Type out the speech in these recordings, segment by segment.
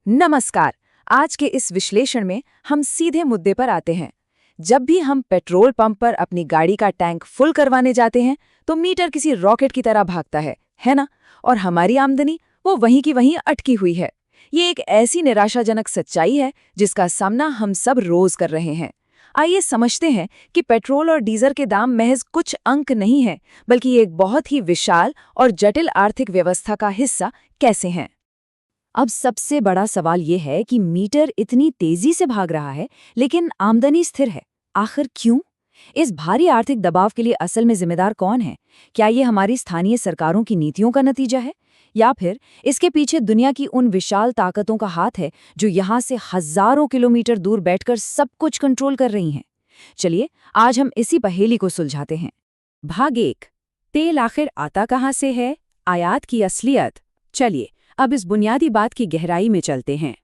नमस्कार। आज के इस विश्लेषण में हम सीधे मुद्दे पर आते हैं। जब भी हम पेट्रोल पंप पर अपनी गाड़ी का टैंक फुल करवाने जाते हैं तो मीटर किसी रॉकेट की तरह भागता है ना? और हमारी आमदनी वो वहीं की वहीं अटकी हुई है। ये एक ऐसी निराशाजनक सच्चाई है जिसका सामना हम सब रोज कर रहे हैं। आइए समझते हैं कि पेट्रोल और डीजल के दाम महज कुछ अंक नहीं है, बल्कि एक बहुत ही विशाल और जटिल आर्थिक व्यवस्था का हिस्सा कैसे हैं। अब सबसे बड़ा सवाल ये है कि मीटर इतनी तेजी से भाग रहा है लेकिन आमदनी स्थिर है। आखिर क्यों? इस भारी आर्थिक दबाव के लिए असल में जिम्मेदार कौन है? क्या ये हमारी स्थानीय सरकारों की नीतियों का नतीजा है, या फिर इसके पीछे दुनिया की उन विशाल ताकतों का हाथ है जो यहाँ से हजारों किलोमीटर दूर बैठकर सब कुछ कंट्रोल कर रही हैं? चलिए आज हम इसी पहेली को सुलझाते हैं। भाग 1, तेल आखिर आता कहाँ से है? आयात की असलियत। चलिए अब इस बुनियादी बात की गहराई में चलते हैं।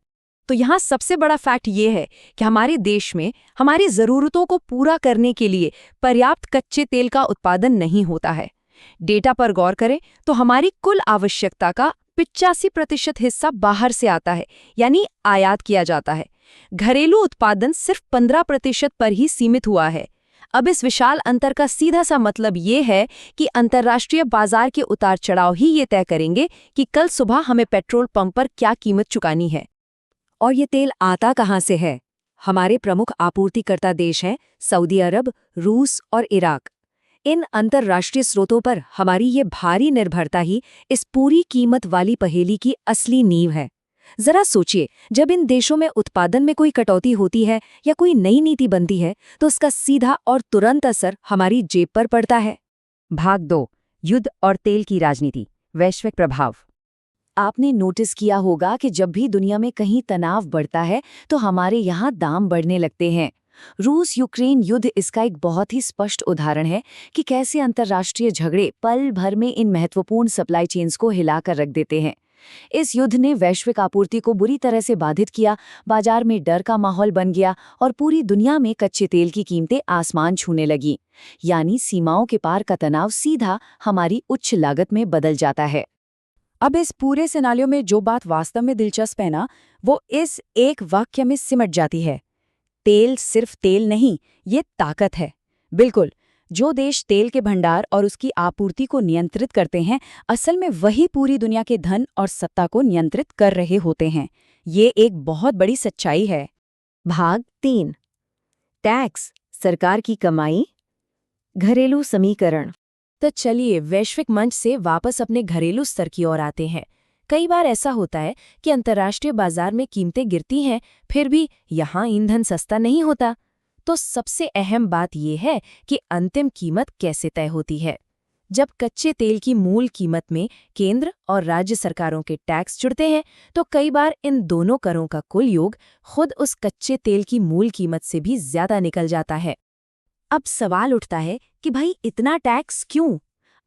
तो यहाँ सबसे बड़ा फैक्ट ये है कि हमारे देश में हमारी ज़रूरतों को पूरा करने के लिए पर्याप्त कच्चे तेल का उत्पादन नहीं होता है। डेटा पर गौर करें तो हमारी कुल आवश्यकता का 85% हिस्सा बाहर से आता है, यानी आयात किया जाता है। घरेलू उत्पादन सिर्फ 15% पर ही सीमित हुआ है। अब इस विशाल अंतर का सीधा सा मतलब ये है कि अंतर्राष्ट्रीय बाजार के उतार चढ़ाव ही ये तय करेंगे कि कल सुबह हमें पेट्रोल पंप पर क्या कीमत चुकानी है। और ये तेल आता कहाँ से है? हमारे प्रमुख आपूर्तिकर्ता देश हैं सऊदी अरब, रूस और इराक। इन अंतर्राष्ट्रीय स्रोतों पर हमारी ये भारी निर्भरता ही इस पूरी कीमत वाली पहेली की असली नींव है। जरा सोचिए, जब इन देशों में उत्पादन में कोई कटौती होती है या कोई नई नीति बनती है तो उसका सीधा और तुरंत असर हमारी जेब पर पड़ता है। भाग 2, युद्ध और तेल की राजनीति, वैश्विक प्रभाव। आपने नोटिस किया होगा कि जब भी दुनिया में कहीं तनाव बढ़ता है तो हमारे यहाँ दाम बढ़ने लगते हैं। रूस यूक्रेन युद्ध इसका एक बहुत ही स्पष्ट उदाहरण है कि कैसे अंतर्राष्ट्रीय झगड़े पल भर में इन महत्वपूर्ण सप्लाई चेन्स को हिलाकर रख देते हैं। इस युद्ध ने वैश्विक आपूर्ति को बुरी तरह से बाधित किया, बाजार में डर का माहौल बन गया और पूरी दुनिया में कच्चे तेल की कीमतें आसमान छूने लगीं। यानी सीमाओं के पार का तनाव सीधा हमारी उच्च लागत में बदल जाता है। अब इस पूरे सिनारियो में जो बात वास्तव में दिलचस्प है ना, वो इस एक वाक्य में सिमट जाती है। तेल सिर्फ तेल नहीं, ये ताकत है। बिल्कुल, जो देश तेल के भंडार और उसकी आपूर्ति को नियंत्रित करते हैं, असल में वही पूरी दुनिया के धन और सत्ता को नियंत्रित कर रहे होते हैं। ये एक बहुत बड़ी सच्चाई है। भाग 3, टैक्स, सरकार की कमाई, घरेलू समीकरण। तो चलिए वैश्विक मंच से वापस अपने घरेलू स्तर की ओर आते हैं। कई बार ऐसा होता है कि अंतर्राष्ट्रीय बाजार में कीमतें गिरती हैं, फिर भी यहाँ ईंधन सस्ता नहीं होता। तो सबसे अहम बात यह है कि अंतिम कीमत कैसे तय होती है। जब कच्चे तेल की मूल कीमत में केंद्र और राज्य सरकारों के टैक्स जुड़ते हैं तो कई बार इन दोनों करों का कुल योग खुद उस कच्चे तेल की मूल कीमत से भी ज्यादा निकल जाता है। अब सवाल उठता है कि भाई इतना टैक्स क्यों?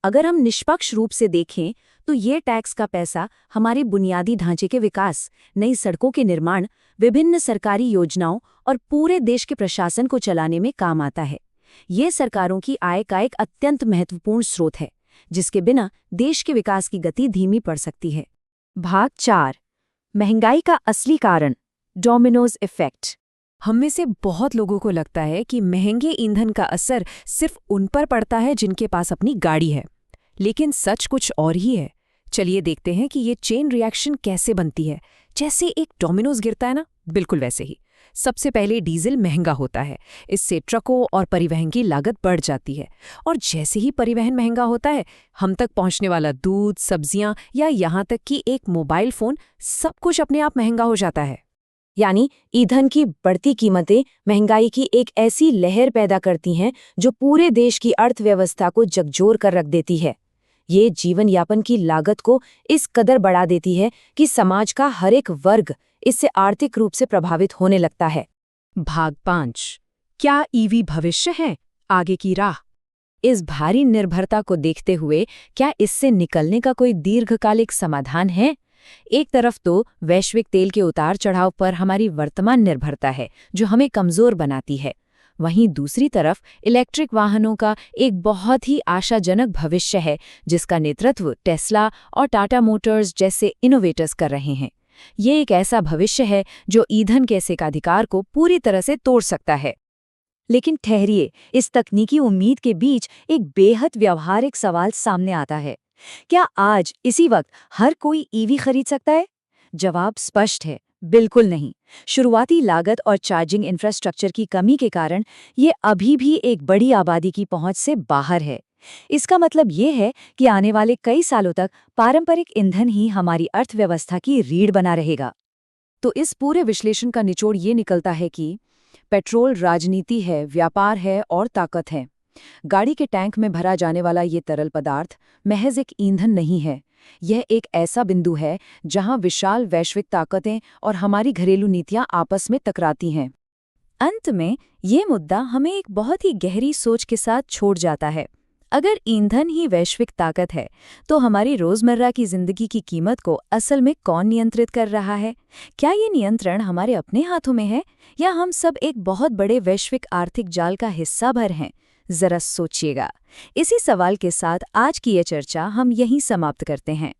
अगर हम निष्पक्ष रूप से देखें तो ये टैक्स का पैसा हमारे बुनियादी ढांचे के विकास, नई सड़कों के निर्माण, विभिन्न सरकारी योजनाओं और पूरे देश के प्रशासन को चलाने में काम आता है। ये सरकारों की आय का एक अत्यंत महत्वपूर्ण स्रोत है, जिसके बिना देश के विकास की गति धीमी पड़ सकती है। भाग 4, महंगाई का असली कारण, डोमिनोज इफेक्ट। हम में से बहुत लोगों को लगता है कि महंगे ईंधन का असर सिर्फ उन पर पड़ता है जिनके पास अपनी गाड़ी है, लेकिन सच कुछ और ही है। चलिए देखते हैं कि ये चेन रिएक्शन कैसे बनती है। जैसे एक डोमिनोज गिरता है ना, बिल्कुल वैसे ही। सबसे पहले डीजल महंगा होता है, इससे ट्रकों और परिवहन की लागत बढ़ जाती है। और जैसे ही परिवहन महंगा होता है, हम तक पहुंचने वाला दूध, सब्जियां या यहाँ तक कि एक मोबाइल फोन, सब कुछ अपने आप महंगा हो जाता है। यानी ईंधन की बढ़ती कीमतें महंगाई की एक ऐसी लहर पैदा करती हैं जो पूरे देश की अर्थव्यवस्था को झकझोर कर रख देती है। ये जीवन यापन की लागत को इस कदर बढ़ा देती है कि समाज का हर एक वर्ग इससे आर्थिक रूप से प्रभावित होने लगता है। भाग 5, क्या ईवी भविष्य है, आगे की राह? इस भारी निर्भरता को देखते हुए क्या इससे निकलने का कोई दीर्घकालिक समाधान है? एक तरफ तो वैश्विक तेल के उतार चढ़ाव पर हमारी वर्तमान निर्भरता है जो हमें कमजोर बनाती है। वहीं दूसरी तरफ इलेक्ट्रिक वाहनों का एक बहुत ही आशाजनक भविष्य है जिसका नेतृत्व टेस्ला और टाटा मोटर्स जैसे इनोवेटर्स कर रहे हैं। ये एक ऐसा भविष्य है जो ईंधन के इस एकाधिकार को पूरी तरह से तोड़ सकता है। लेकिन ठहरिए, इस तकनीकी उम्मीद के बीच एक बेहद व्यावहारिक सवाल सामने आता है। क्या आज इसी वक्त हर कोई ईवी खरीद सकता है? जवाब स्पष्ट है, बिल्कुल नहीं। शुरुआती लागत और चार्जिंग इंफ्रास्ट्रक्चर की कमी के कारण ये अभी भी एक बड़ी आबादी की पहुंच से बाहर है। इसका मतलब ये है कि आने वाले कई सालों तक पारंपरिक ईंधन ही हमारी अर्थव्यवस्था की रीढ़ बना रहेगा। तो इस पूरे विश्लेषण का निचोड़ ये निकलता है कि पेट्रोल राजनीति है, व्यापार है और ताकत है। गाड़ी के टैंक में भरा जाने वाला ये तरल पदार्थ महज एक ईंधन नहीं है। यह एक ऐसा बिंदु है जहां विशाल वैश्विक ताकतें और हमारी घरेलू नीतियां आपस में टकराती हैं। अंत में ये मुद्दा हमें एक बहुत ही गहरी सोच के साथ छोड़ जाता है। अगर ईंधन ही वैश्विक ताकत है, तो हमारी रोजमर्रा की जिंदगी की कीमत को असल में कौन नियंत्रित कर रहा है? क्या ये नियंत्रण हमारे अपने हाथों में है, या हम सब एक बहुत बड़े वैश्विक आर्थिक जाल का हिस्सा भर हैं? जरा सोचिएगा। इसी सवाल के साथ आज की ये चर्चा हम यहीं समाप्त करते हैं।